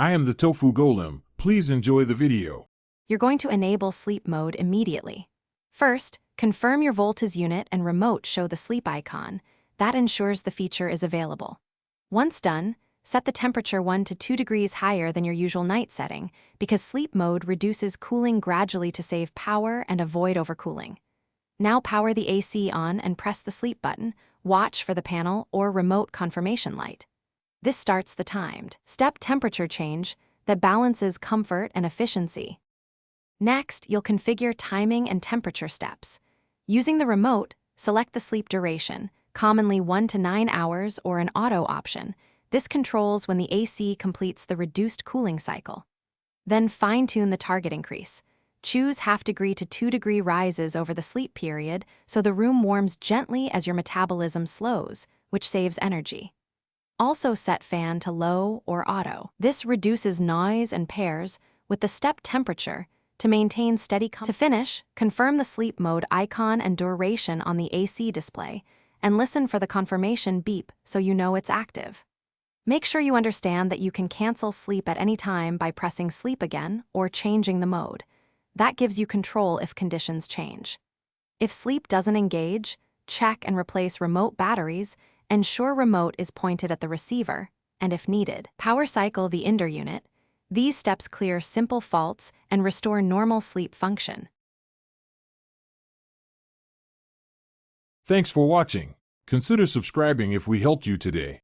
I am the Tofu Golem. Please enjoy the video. You're going to enable sleep mode immediately. First, confirm your Voltas unit and remote show the sleep icon. That ensures the feature is available. Once done, set the temperature 1 to 2 degrees higher than your usual night setting because sleep mode reduces cooling gradually to save power and avoid overcooling. Now power the AC on and press the sleep button, watch for the panel or remote confirmation light. This starts the timed step temperature change that balances comfort and efficiency. Next, you'll configure timing and temperature steps. Using the remote, select the sleep duration, commonly 1 to 9 hours or an auto option. This controls when the AC completes the reduced cooling cycle. Then fine-tune the target increase. Choose 0.5 degree to 2 degree rises over the sleep period so the room warms gently as your metabolism slows, which saves energy. Also set fan to low or auto. This reduces noise and pairs with the step temperature to maintain steady comfort. To finish, confirm the sleep mode icon and duration on the AC display and listen for the confirmation beep so you know it's active. Make sure you understand that you can cancel sleep at any time by pressing sleep again or changing the mode. That gives you control if conditions change. If sleep doesn't engage, check and replace remote batteries. Ensure remote is pointed at the receiver, and if needed, power cycle the indoor unit. These steps clear simple faults and restore normal sleep function. Thanks for watching. Consider subscribing if we helped you today.